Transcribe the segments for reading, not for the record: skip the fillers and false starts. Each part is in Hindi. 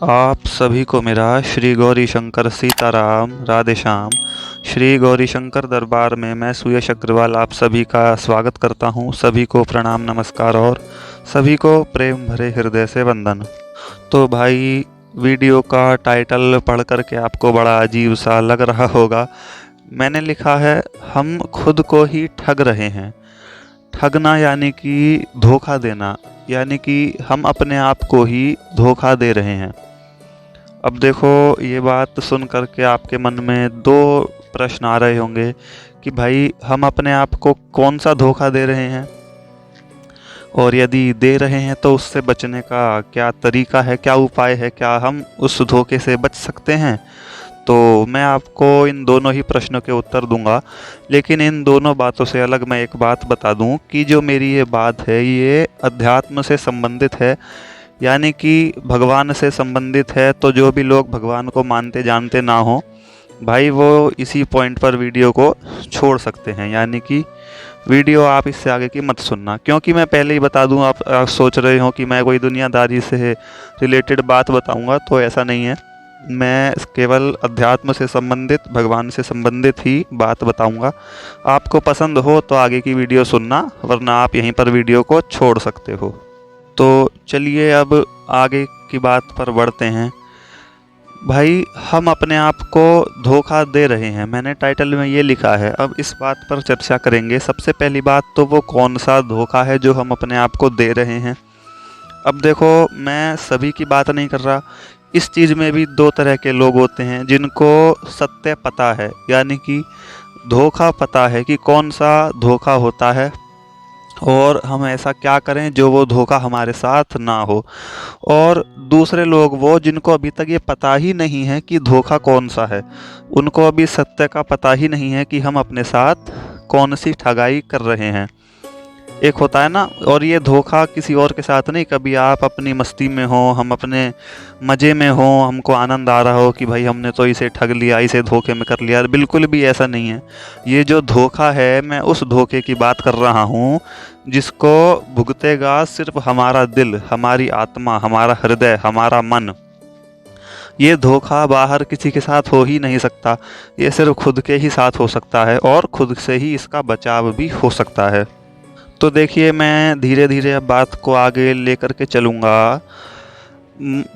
आप सभी को मेरा श्री गौरी शंकर सीताराम राधे श्याम। श्री गौरी शंकर दरबार में मैं सुयश अग्रवाल आप सभी का स्वागत करता हूं। सभी को प्रणाम नमस्कार और सभी को प्रेम भरे हृदय से वंदन। तो भाई, वीडियो का टाइटल पढ़ कर के आपको बड़ा अजीब सा लग रहा होगा। मैंने लिखा है, हम खुद को ही ठग रहे हैं। ठगना यानी कि धोखा देना, यानी कि हम अपने आप को ही धोखा दे रहे हैं। अब देखो, ये बात सुन करके आपके मन में दो प्रश्न आ रहे होंगे कि भाई, हम अपने आप को कौन सा धोखा दे रहे हैं, और यदि दे रहे हैं तो उससे बचने का क्या तरीका है, क्या उपाय है, क्या हम उस धोखे से बच सकते हैं। तो मैं आपको इन दोनों ही प्रश्नों के उत्तर दूंगा। लेकिन इन दोनों बातों से अलग मैं एक बात बता दूं कि जो मेरी ये बात है ये अध्यात्म से संबंधित है, यानी कि भगवान से संबंधित है। तो जो भी लोग भगवान को मानते जानते ना हो भाई, वो इसी पॉइंट पर वीडियो को छोड़ सकते हैं, यानी कि वीडियो आप इससे आगे की मत सुनना। क्योंकि मैं पहले ही बता दूं, आप सोच रहे हो कि मैं कोई दुनियादारी से रिलेटेड बात बताऊंगा, तो ऐसा नहीं है। मैं केवल अध्यात्म से संबंधित, भगवान से संबंधित ही बात बताऊंगा। आपको पसंद हो तो आगे की वीडियो सुनना, वरना आप यहीं पर वीडियो को छोड़ सकते हो। तो चलिए अब आगे की बात पर बढ़ते हैं। भाई, हम अपने आप को धोखा दे रहे हैं, मैंने टाइटल में ये लिखा है। अब इस बात पर चर्चा करेंगे। सबसे पहली बात तो वो कौन सा धोखा है जो हम अपने आप को दे रहे हैं। अब देखो, मैं सभी की बात नहीं कर रहा। इस चीज़ में भी दो तरह के लोग होते हैं जिनको सत्य पता है, यानी कि धोखा पता है कि कौन सा धोखा होता है और हम ऐसा क्या करें जो वो धोखा हमारे साथ ना हो। और दूसरे लोग वो जिनको अभी तक ये पता ही नहीं है कि धोखा कौन सा है, उनको अभी सत्य का पता ही नहीं है कि हम अपने साथ कौन सी ठगाई कर रहे हैं। एक होता है ना, और ये धोखा किसी और के साथ नहीं। कभी आप अपनी मस्ती में हो, हम अपने मज़े में हो, हमको आनंद आ रहा हो कि भाई हमने तो इसे ठग लिया, इसे धोखे में कर लिया। बिल्कुल भी ऐसा नहीं है। ये जो धोखा है, मैं उस धोखे की बात कर रहा हूँ जिसको भुगतेगा सिर्फ हमारा दिल, हमारी आत्मा, हमारा हृदय, हमारा मन। ये धोखा बाहर किसी के साथ हो ही नहीं सकता। ये सिर्फ खुद के ही साथ हो सकता है, और खुद से ही इसका बचाव भी हो सकता है। तो देखिए, मैं धीरे धीरे अब बात को आगे लेकर के चलूँगा।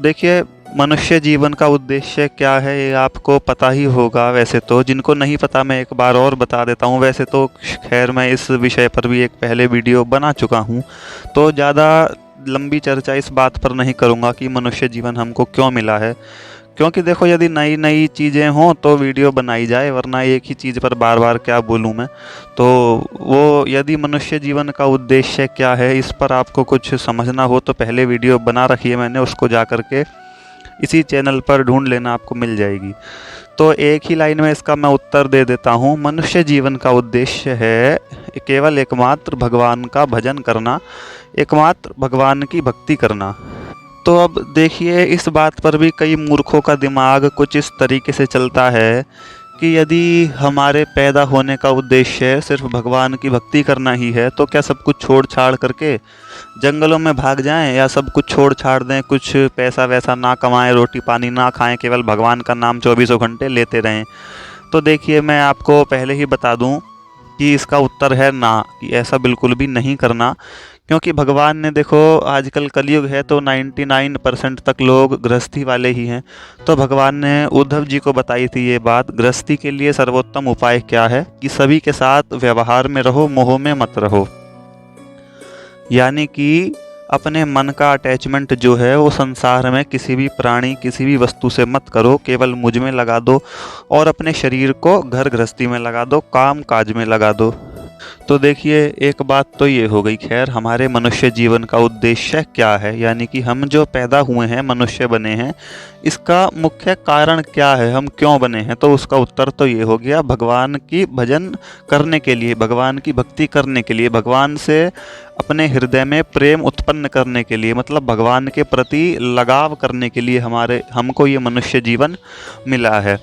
देखिए, मनुष्य जीवन का उद्देश्य क्या है ये आपको पता ही होगा। वैसे तो जिनको नहीं पता, मैं एक बार और बता देता हूँ। वैसे तो खैर, मैं इस विषय पर भी एक पहले वीडियो बना चुका हूँ, तो ज़्यादा लंबी चर्चा इस बात पर नहीं करूँगा कि मनुष्य जीवन हमको क्यों मिला है। क्योंकि देखो, यदि नई नई चीज़ें हों तो वीडियो बनाई जाए, वरना एक ही चीज़ पर बार बार क्या बोलूँ मैं। तो वो, यदि मनुष्य जीवन का उद्देश्य क्या है, इस पर आपको कुछ समझना हो तो पहले वीडियो बना रखी है मैंने, उसको जा कर के इसी चैनल पर ढूंढ लेना, आपको मिल जाएगी। तो एक ही लाइन में इसका मैं उत्तर दे देता हूँ। मनुष्य जीवन का उद्देश्य है केवल एकमात्र भगवान का भजन करना, एकमात्र भगवान की भक्ति करना। तो अब देखिए, इस बात पर भी कई मूर्खों का दिमाग कुछ इस तरीके से चलता है कि यदि हमारे पैदा होने का उद्देश्य सिर्फ भगवान की भक्ति करना ही है, तो क्या सब कुछ छोड़ छाड़ करके जंगलों में भाग जाएं, या सब कुछ छोड़ छाड़ दें, कुछ पैसा वैसा ना कमाएं, रोटी पानी ना खाएं, केवल भगवान का नाम 24 घंटे लेते रहें। तो देखिए, मैं आपको पहले ही बता दूं कि इसका उत्तर है ना, कि ऐसा बिल्कुल भी नहीं करना। क्योंकि भगवान ने, देखो आजकल कलयुग है तो 99% तक लोग गृहस्थी वाले ही हैं। तो भगवान ने उद्धव जी को बताई थी ये बात, गृहस्थी के लिए सर्वोत्तम उपाय क्या है कि सभी के साथ व्यवहार में रहो, मोह में मत रहो। यानी कि अपने मन का अटैचमेंट जो है वो संसार में किसी भी प्राणी, किसी भी वस्तु से मत करो, केवल मुझ में लगा दो, और अपने शरीर को घर गृहस्थी में लगा दो, काम काज में लगा दो। तो देखिए, एक बात तो ये हो गई। खैर, हमारे मनुष्य जीवन का उद्देश्य क्या है, यानी कि हम जो पैदा हुए हैं, मनुष्य बने हैं, इसका मुख्य कारण क्या है, हम क्यों बने हैं। तो उसका उत्तर तो ये हो गया, भगवान की भजन करने के लिए, भगवान की भक्ति करने के लिए, भगवान से अपने हृदय में प्रेम उत्पन्न करने के लिए, मतलब भगवान के प्रति लगाव करने के लिए हमको ये मनुष्य जीवन मिला है।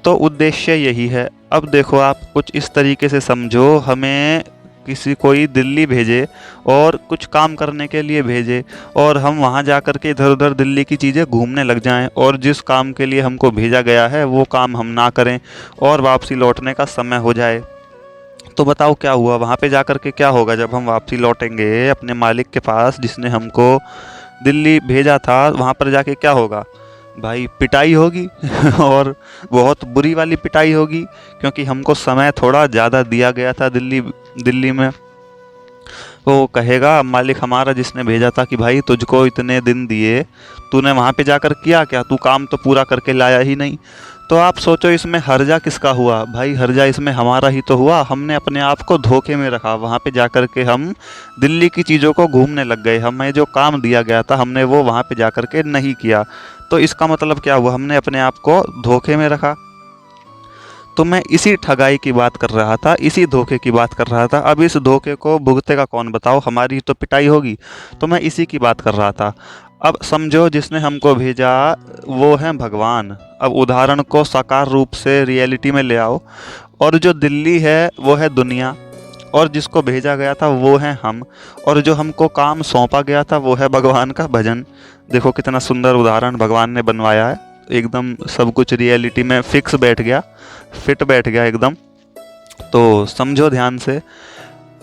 तो उद्देश्य यही है। अब देखो, आप कुछ इस तरीके से समझो, हमें किसी कोई दिल्ली भेजे और कुछ काम करने के लिए भेजे और हम वहाँ जा कर के इधर उधर दिल्ली की चीज़ें घूमने लग जाएं और जिस काम के लिए हमको भेजा गया है वो काम हम ना करें और वापसी लौटने का समय हो जाए, तो बताओ क्या हुआ? वहाँ पे जा कर के क्या होगा? जब हम वापसी लौटेंगे अपने मालिक के पास जिसने हमको दिल्ली भेजा था, वहाँ पर जाके क्या होगा? भाई पिटाई होगी और बहुत बुरी वाली पिटाई होगी, क्योंकि हमको समय थोड़ा ज़्यादा दिया गया था दिल्ली दिल्ली में। वो कहेगा मालिक हमारा जिसने भेजा था कि भाई तुझको इतने दिन दिए, तूने वहाँ पे जाकर किया क्या? तू काम तो पूरा करके लाया ही नहीं। तो आप सोचो इसमें हर्जा किसका हुआ? भाई हर्जा इसमें हमारा ही तो हुआ। हमने अपने आप को धोखे में रखा, वहाँ पे जाकर के हम दिल्ली की चीज़ों को घूमने लग गए। हमें जो काम दिया गया था हमने वो वहाँ पे जाकर के नहीं किया। तो इसका मतलब क्या हुआ? हमने अपने आप को धोखे में रखा। तो मैं इसी ठगाई की बात कर रहा था, इसी धोखे की बात कर रहा था। अब इस धोखे को भुगतेगा कौन बताओ? हमारी तो पिटाई होगी। तो मैं इसी की बात कर रहा था। अब समझो जिसने हमको भेजा वो है भगवान। अब उदाहरण को साकार रूप से रियलिटी में ले आओ, और जो दिल्ली है वो है दुनिया, और जिसको भेजा गया था वो है हम, और जो हमको काम सौंपा गया था वो है भगवान का भजन। देखो कितना सुंदर उदाहरण भगवान ने बनवाया है। एकदम सब कुछ रियलिटी में फिक्स बैठ गया, फिट बैठ गया एकदम। तो समझो ध्यान से।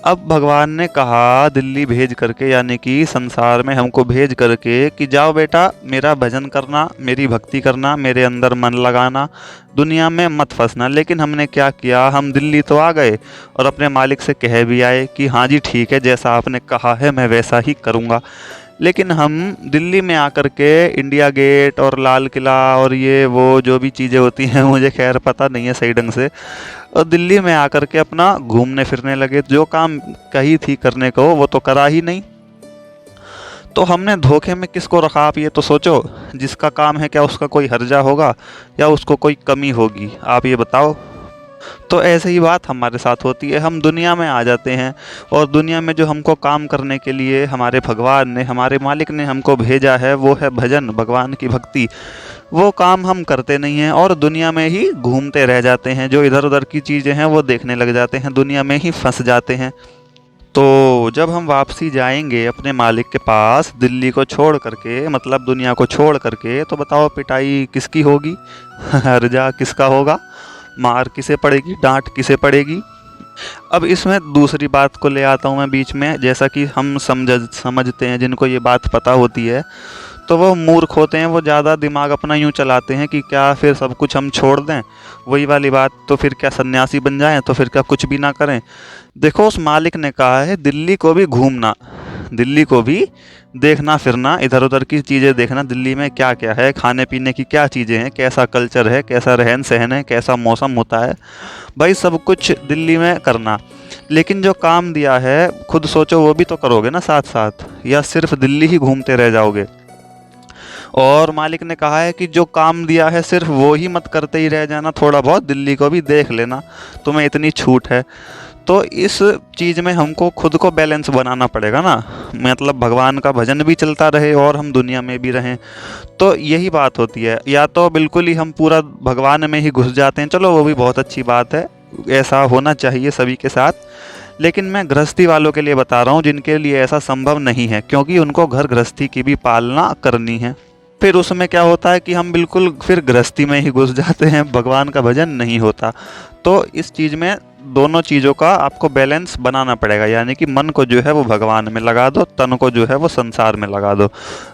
अब भगवान ने कहा दिल्ली भेज करके, यानी कि संसार में हमको भेज करके कि जाओ बेटा मेरा भजन करना, मेरी भक्ति करना, मेरे अंदर मन लगाना, दुनिया में मत फंसना। लेकिन हमने क्या किया? हम दिल्ली तो आ गए और अपने मालिक से कह भी आए कि हाँ जी ठीक है, जैसा आपने कहा है मैं वैसा ही करूँगा। लेकिन हम दिल्ली में आकर के इंडिया गेट और लाल किला और ये वो जो भी चीज़ें होती हैं, मुझे खैर पता नहीं है सही ढंग से, और दिल्ली में आकर के अपना घूमने फिरने लगे। जो काम कही थी करने को वो तो करा ही नहीं। तो हमने धोखे में किसको रखा? आप ये तो सोचो। जिसका काम है क्या उसका कोई हर्जा होगा या उसको कोई कमी होगी? आप ये बताओ। तो ऐसे ही बात हमारे साथ होती है। हम दुनिया में आ जाते हैं और दुनिया में जो हमको काम करने के लिए हमारे भगवान ने, हमारे मालिक ने हमको भेजा है वो है भजन, भगवान की भक्ति। वो काम हम करते नहीं हैं और दुनिया में ही घूमते रह जाते हैं। जो इधर उधर की चीज़ें हैं वो देखने लग जाते हैं, दुनिया में ही फंस जाते हैं। तो जब हम वापसी जाएंगे अपने मालिक के पास दिल्ली को छोड़ करके, मतलब दुनिया को छोड़ करके, तो बताओ पिटाई किसकी होगी? हर्जा किसका होगा? मार किसे पड़ेगी? डांट किसे पड़ेगी? अब इसमें दूसरी बात को ले आता हूँ मैं बीच में। जैसा कि हम समझते हैं, जिनको ये बात पता होती है तो वो मूर्ख होते हैं। वो ज़्यादा दिमाग अपना यूँ चलाते हैं कि क्या फिर सब कुछ हम छोड़ दें, वही वाली बात। तो फिर क्या सन्यासी बन जाएं? तो फिर क्या कुछ भी ना करें? देखो उस मालिक ने कहा है दिल्ली को भी घूमना, दिल्ली को भी देखना फिरना, इधर उधर की चीज़ें देखना, दिल्ली में क्या क्या है, खाने पीने की क्या चीज़ें हैं, कैसा कल्चर है, कैसा रहन सहन है, कैसा मौसम होता है, भाई सब कुछ दिल्ली में करना। लेकिन जो काम दिया है खुद सोचो वो भी तो करोगे ना साथ साथ, या सिर्फ दिल्ली ही घूमते रह जाओगे? और मालिक ने कहा है कि जो काम दिया है सिर्फ वो ही मत करते ही रह जाना, थोड़ा बहुत दिल्ली को भी देख लेना, तुम्हें इतनी छूट है। तो इस चीज़ में हमको खुद को बैलेंस बनाना पड़ेगा ना, मतलब भगवान का भजन भी चलता रहे और हम दुनिया में भी रहें। तो यही बात होती है। या तो बिल्कुल ही हम पूरा भगवान में ही घुस जाते हैं, चलो वो भी बहुत अच्छी बात है, ऐसा होना चाहिए सभी के साथ। लेकिन मैं गृहस्थी वालों के लिए बता रहा हूँ जिनके लिए ऐसा संभव नहीं है, क्योंकि उनको घर गृहस्थी की भी पालना करनी है। फिर उसमें क्या होता है कि हम बिल्कुल फिर गृहस्थी में ही घुस जाते हैं, भगवान का भजन नहीं होता। तो इस चीज़ में दोनों चीज़ों का आपको बैलेंस बनाना पड़ेगा, यानी कि मन को जो है वो भगवान में लगा दो, तन को जो है वो संसार में लगा दो।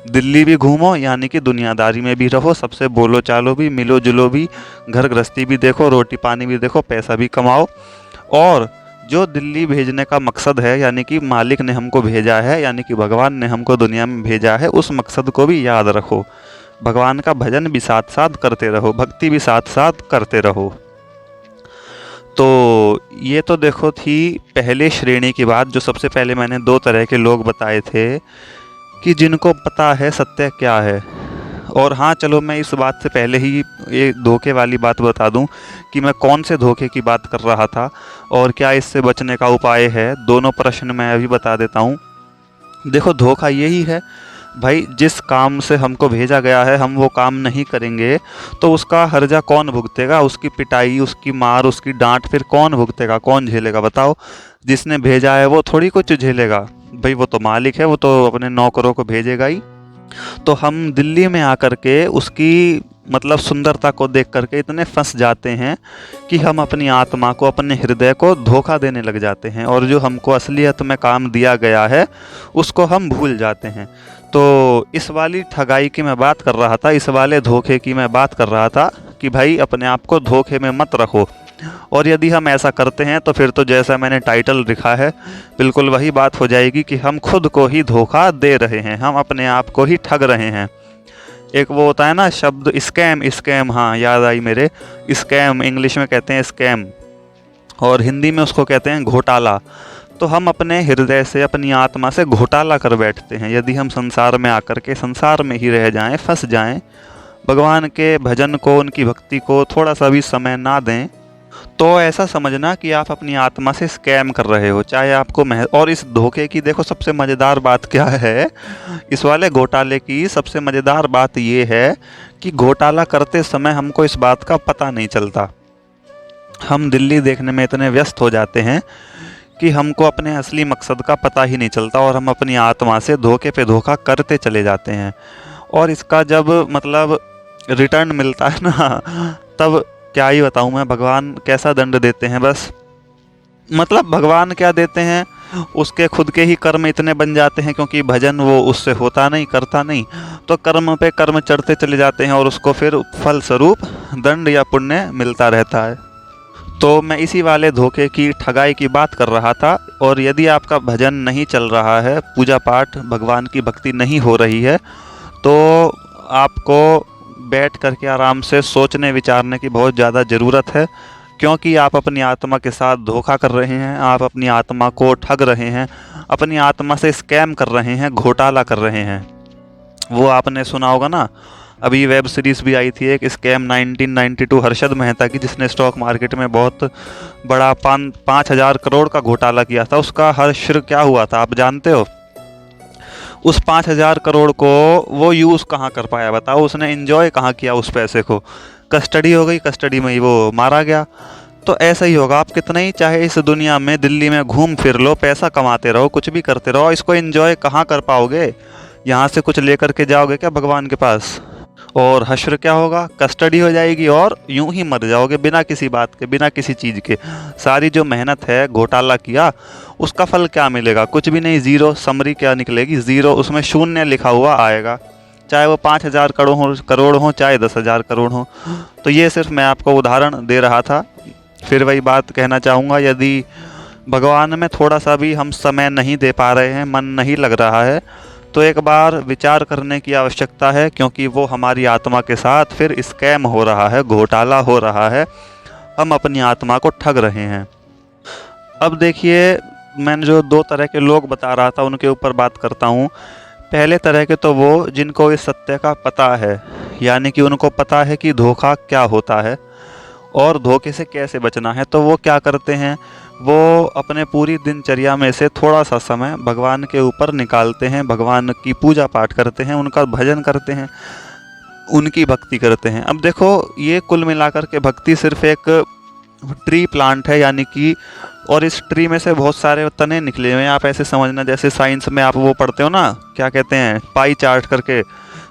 दिल्ली भी घूमो, यानी कि दुनियादारी में भी रहो, सबसे बोलो चालो भी, मिलो जुलो भी, घर गृहस्थी भी देखो, रोटी पानी भी देखो, पैसा भी कमाओ। और जो दिल्ली भेजने का मकसद है, यानी कि मालिक ने हमको भेजा है, यानी कि भगवान ने हमको दुनिया में भेजा है, उस मकसद को भी याद रखो। भगवान का भजन भी साथ साथ करते रहो, भक्ति भी साथ साथ करते रहो। तो ये तो देखो थी पहले श्रेणी की बात। जो सबसे पहले मैंने दो तरह के लोग बताए थे कि जिनको पता है सत्य क्या है। और हाँ चलो मैं इस बात से पहले ही ये धोखे वाली बात बता दूं कि मैं कौन से धोखे की बात कर रहा था और क्या इससे बचने का उपाय है। दोनों प्रश्न मैं अभी बता देता हूँ। देखो धोखा यही है, भाई जिस काम से हमको भेजा गया है हम वो काम नहीं करेंगे तो उसका हर्जा कौन भुगतेगा, उसकी पिटाई, उसकी मार, उसकी डांट फिर कौन भुगतेगा, कौन झेलेगा बताओ। जिसने भेजा है वो थोड़ी कुछ झेलेगा, भाई वो तो मालिक है, वो तो अपने नौकरों को भेजेगा ही। तो हम दिल्ली में आकर के उसकी मतलब सुंदरता को देख करके इतने फंस जाते हैं कि हम अपनी आत्मा को, अपने हृदय को धोखा देने लग जाते हैं और जो हमको असलियत में काम दिया गया है उसको हम भूल जाते हैं। तो इस वाली ठगाई की मैं बात कर रहा था, इस वाले धोखे की मैं बात कर रहा था कि भाई अपने आप को धोखे में मत रखो। और यदि हम ऐसा करते हैं तो फिर तो जैसा मैंने टाइटल लिखा है बिल्कुल वही बात हो जाएगी कि हम खुद को ही धोखा दे रहे हैं, हम अपने आप को ही ठग रहे हैं। एक वो होता है ना शब्द स्कैम, स्कैम, हाँ याद आई मेरे। स्कैम इंग्लिश में कहते हैं स्कैम और हिंदी में उसको कहते हैं घोटाला। तो हम अपने हृदय से, अपनी आत्मा से घोटाला कर बैठते हैं। यदि हम संसार में आकर के संसार में ही रह जाएं, फंस जाएं, भगवान के भजन को, उनकी भक्ति को थोड़ा सा भी समय ना दें, तो ऐसा समझना कि आप अपनी आत्मा से स्कैम कर रहे हो, चाहे आपको और इस धोखे की देखो सबसे मज़ेदार बात क्या है, इस वाले घोटाले की सबसे मज़ेदार बात ये है कि घोटाला करते समय हमको इस बात का पता नहीं चलता। हम दिल्ली देखने में इतने व्यस्त हो जाते हैं कि हमको अपने असली मकसद का पता ही नहीं चलता और हम अपनी आत्मा से धोखे पे धोखा करते चले जाते हैं। और इसका जब मतलब रिटर्न मिलता है ना, तब क्या ही बताऊँ मैं, भगवान कैसा दंड देते हैं। बस मतलब भगवान क्या देते हैं, उसके खुद के ही कर्म इतने बन जाते हैं क्योंकि भजन वो उससे होता नहीं, करता नहीं, तो कर्म पे कर्म चढ़ते चले जाते हैं और उसको फिर फल स्वरूप दंड या पुण्य मिलता रहता है। तो मैं इसी वाले धोखे की, ठगाई की बात कर रहा था। और यदि आपका भजन नहीं चल रहा है, पूजा पाठ, भगवान की भक्ति नहीं हो रही है, तो आपको बैठ करके आराम से सोचने विचारने की बहुत ज़्यादा ज़रूरत है, क्योंकि आप अपनी आत्मा के साथ धोखा कर रहे हैं, आप अपनी आत्मा को ठग रहे हैं, अपनी आत्मा से स्कैम कर रहे हैं, घोटाला कर रहे हैं। वो आपने सुना होगा ना, अभी वेब सीरीज़ भी आई थी एक स्कैम 1992 हर्षद मेहता की, जिसने स्टॉक मार्केट में बहुत बड़ा 5,000 करोड़ का घोटाला किया था। उसका हर्ष क्या हुआ था आप जानते हो? उस 5,000 करोड़ को वो यूज़ कहाँ कर पाया बताओ, उसने एंजॉय कहाँ किया उस पैसे को? कस्टडी हो गई, कस्टडी में ही वो मारा गया। तो ऐसा ही होगा, आप कितना ही चाहे इस दुनिया में दिल्ली में घूम फिर लो, पैसा कमाते रहो, कुछ भी करते रहो, इसको एंजॉय कहाँ कर पाओगे? यहाँ से कुछ लेकर के जाओगे क्या भगवान के पास? और हश्र क्या होगा? कस्टडी हो जाएगी और यूं ही मर जाओगे बिना किसी बात के, बिना किसी चीज़ के। सारी जो मेहनत है, घोटाला किया, उसका फल क्या मिलेगा? कुछ भी नहीं, ज़ीरो। समरी क्या निकलेगी? ज़ीरो। उसमें शून्य लिखा हुआ आएगा, चाहे वो 5,000 करोड़ हो, चाहे 10,000 करोड़ हो। तो ये सिर्फ मैं आपको उदाहरण दे रहा था। फिर वही बात कहना चाहूँगा, यदि भगवान में थोड़ा सा भी हम समय नहीं दे पा रहे हैं, मन नहीं लग रहा है, तो एक बार विचार करने की आवश्यकता है, क्योंकि वो हमारी आत्मा के साथ फिर स्कैम हो रहा है, घोटाला हो रहा है, हम अपनी आत्मा को ठग रहे हैं। अब देखिए, मैंने जो 2 तरह के लोग बता रहा था उनके ऊपर बात करता हूँ। पहले तरह के तो वो जिनको इस सत्य का पता है, यानी कि उनको पता है कि धोखा क्या होता है और धोखे से कैसे बचना है। तो वो क्या करते हैं, वो अपने पूरी दिनचर्या में से थोड़ा सा समय भगवान के ऊपर निकालते हैं, भगवान की पूजा पाठ करते हैं, उनका भजन करते हैं, उनकी भक्ति करते हैं। अब देखो, ये कुल मिलाकर के भक्ति सिर्फ एक ट्री प्लांट है, यानी कि, और इस ट्री में से बहुत सारे तने निकले हुए हैं। आप ऐसे समझना जैसे साइंस में आप वो पढ़ते हो ना, क्या कहते हैं, पाई चार्ट करके,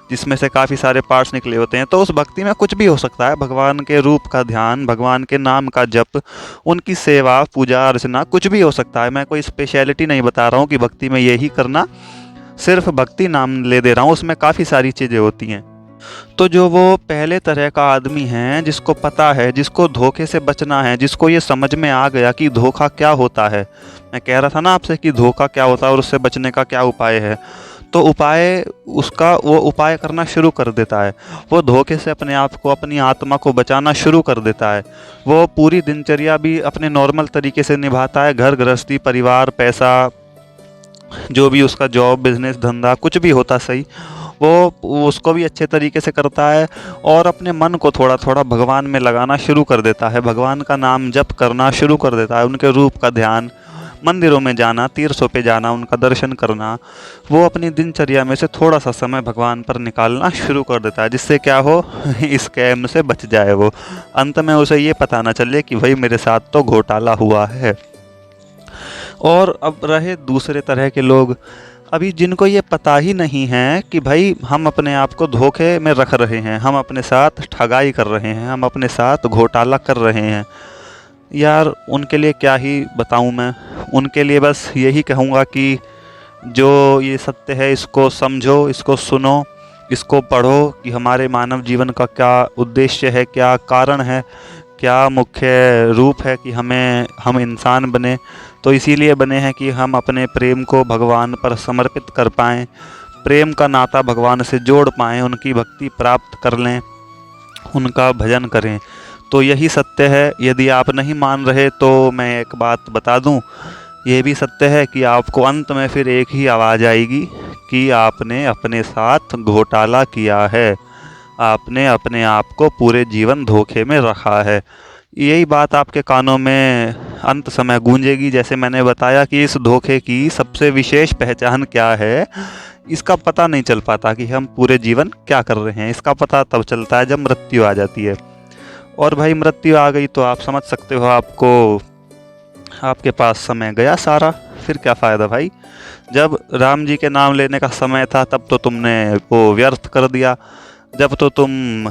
जिसमें से काफ़ी सारे पार्ट्स निकले होते हैं। तो उस भक्ति में कुछ भी हो सकता है, भगवान के रूप का ध्यान, भगवान के नाम का जप, उनकी सेवा, पूजा अर्चना, कुछ भी हो सकता है। मैं कोई स्पेशलिटी नहीं बता रहा हूँ कि भक्ति में यही करना, सिर्फ भक्ति नाम ले दे रहा हूँ, उसमें काफ़ी सारी चीज़ें होती हैं। तो जो वो पहले तरह का आदमी है, जिसको पता है, जिसको धोखे से बचना है, जिसको ये समझ में आ गया कि धोखा क्या होता है, मैं कह रहा था ना आपसे कि धोखा क्या होता है और उससे बचने का क्या उपाय है, तो उपाय उसका, वो उपाय करना शुरू कर देता है। वो धोखे से अपने आप को, अपनी आत्मा को बचाना शुरू कर देता है। वो पूरी दिनचर्या भी अपने नॉर्मल तरीके से निभाता है, घर गृहस्थी, परिवार, पैसा, जो भी उसका जॉब, बिजनेस, धंधा, कुछ भी होता सही, वो उसको भी अच्छे तरीके से करता है और अपने मन को थोड़ा थोड़ा भगवान में लगाना शुरू कर देता है, भगवान का नाम जप करना शुरू कर देता है, उनके रूप का ध्यान, मंदिरों में जाना, तीर्थों पे जाना, उनका दर्शन करना, वो अपनी दिनचर्या में से थोड़ा सा समय भगवान पर निकालना शुरू कर देता है, जिससे क्या हो इस स्कैम से बच जाए वो। अंत में उसे ये पता ना चले कि भाई मेरे साथ तो घोटाला हुआ है। और अब रहे दूसरे तरह के लोग, अभी जिनको ये पता ही नहीं है कि भाई हम अपने आप को धोखे में रख रहे हैं, हम अपने साथ ठगाई कर रहे हैं, हम अपने साथ घोटाला कर रहे हैं। यार उनके लिए क्या ही बताऊं मैं। उनके लिए बस यही कहूँगा कि जो ये सत्य है इसको समझो, इसको सुनो, इसको पढ़ो कि हमारे मानव जीवन का क्या उद्देश्य है, क्या कारण है, क्या मुख्य रूप है कि हम इंसान बने। तो इसीलिए बने हैं कि हम अपने प्रेम को भगवान पर समर्पित कर पाएँ, प्रेम का नाता भगवान से जोड़ पाएँ, उनकी भक्ति प्राप्त कर लें, उनका भजन करें। तो यही सत्य है। यदि आप नहीं मान रहे तो मैं एक बात बता दूं, ये भी सत्य है कि आपको अंत में फिर एक ही आवाज़ आएगी कि आपने अपने साथ घोटाला किया है, आपने अपने आप को पूरे जीवन धोखे में रखा है। यही बात आपके कानों में अंत समय गूंजेगी। जैसे मैंने बताया कि इस धोखे की सबसे विशेष पहचान क्या है, इसका पता नहीं चल पाता कि हम पूरे जीवन क्या कर रहे हैं। इसका पता तब चलता है जब मृत्यु आ जाती है। और भाई मृत्यु आ गई तो आप समझ सकते हो, आपके पास समय गया सारा, फिर क्या फ़ायदा भाई। जब राम जी के नाम लेने का समय था तब तो तुमने वो व्यर्थ कर दिया, जब तो तुम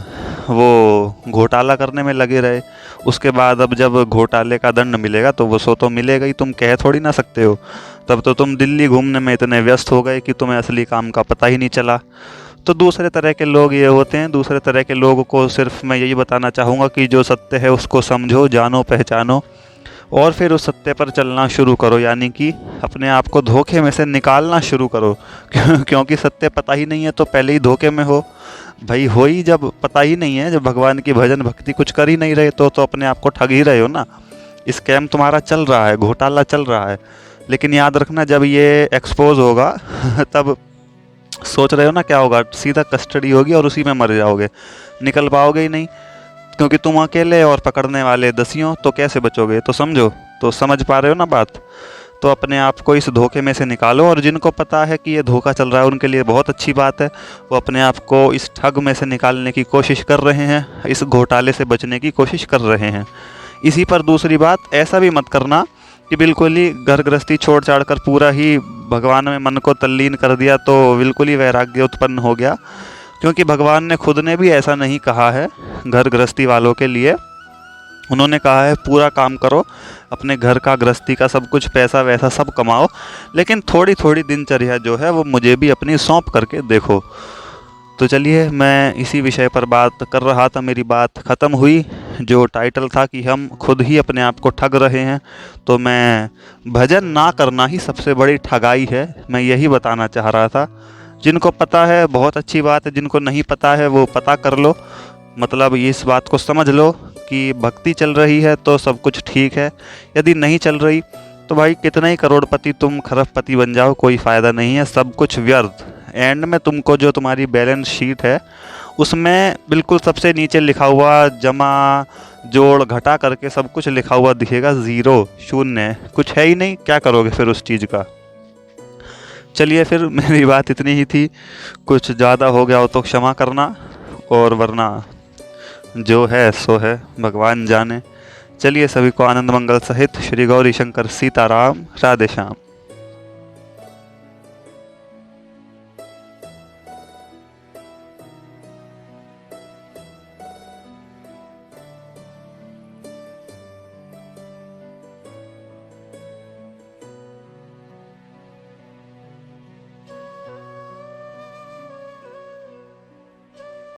वो घोटाला करने में लगे रहे। उसके बाद अब जब घोटाले का दंड मिलेगा तो वो सो तो मिलेगा ही, तुम कह थोड़ी ना सकते हो। तब तो तुम दिल्ली घूमने में इतने व्यस्त हो गए कि तुम्हें असली काम का पता ही नहीं चला। तो दूसरे तरह के लोग ये होते हैं। दूसरे तरह के लोगों को सिर्फ मैं यही बताना चाहूँगा कि जो सत्य है उसको समझो, जानो, पहचानो और फिर उस सत्य पर चलना शुरू करो, यानी कि अपने आप को धोखे में से निकालना शुरू करो। क्योंकि सत्य पता ही नहीं है तो पहले ही धोखे में हो भाई। हो ही जब पता ही नहीं है, जब भगवान की भजन भक्ति कुछ कर ही नहीं रहे तो अपने आप को ठग ही रहे हो ना। स्कैम तुम्हारा चल रहा है, घोटाला चल रहा है। लेकिन याद रखना जब ये एक्सपोज होगा तब सोच रहे हो ना क्या होगा, सीधा कस्टडी होगी और उसी में मर जाओगे, निकल पाओगे ही नहीं। क्योंकि तुम अकेले और पकड़ने वाले दसियों, तो कैसे बचोगे। तो समझो, तो समझ पा रहे हो ना बात। तो अपने आप को इस धोखे में से निकालो। और जिनको पता है कि ये धोखा चल रहा है उनके लिए बहुत अच्छी बात है, वो अपने आप को इस ठग में से निकालने की कोशिश कर रहे हैं, इस घोटाले से बचने की कोशिश कर रहे हैं। इसी पर दूसरी बात, ऐसा भी मत करना कि बिल्कुल ही घर गृहस्थी छोड़ छाड़ कर पूरा ही भगवान में मन को तल्लीन कर दिया तो बिल्कुल ही वैराग्य उत्पन्न हो गया। क्योंकि भगवान ने खुद ने भी ऐसा नहीं कहा है घर गृहस्थी वालों के लिए। उन्होंने कहा है पूरा काम करो, अपने घर का गृहस्थी का सब कुछ पैसा वैसा सब कमाओ, लेकिन थोड़ी थोड़ी दिनचर्या जो है वो मुझे भी अपनी सौंप करके देखो। तो चलिए, मैं इसी विषय पर बात कर रहा था, मेरी बात ख़त्म हुई। जो टाइटल था कि हम खुद ही अपने आप को ठग रहे हैं, तो मैं भजन ना करना ही सबसे बड़ी ठगाई है, मैं यही बताना चाह रहा था। जिनको पता है बहुत अच्छी बात है, जिनको नहीं पता है वो पता कर लो। मतलब इस बात को समझ लो कि भक्ति चल रही है तो सब कुछ ठीक है, यदि नहीं चल रही तो भाई कितना ही करोड़पति तुम खरबपति बन जाओ, कोई फ़ायदा नहीं है, सब कुछ व्यर्थ। एंड में तुमको जो तुम्हारी बैलेंस शीट है उसमें बिल्कुल सबसे नीचे लिखा हुआ जमा जोड़ घटा करके सब कुछ लिखा हुआ दिखेगा, ज़ीरो, शून्य, कुछ है ही नहीं। क्या करोगे फिर उस चीज़ का। चलिए फिर मेरी बात इतनी ही थी, कुछ ज़्यादा हो गया हो तो क्षमा करना, और वरना जो है सो है, भगवान जाने। चलिए, सभी को आनंद मंगल सहित श्री गौरी शंकर सीताराम, राधे श्याम।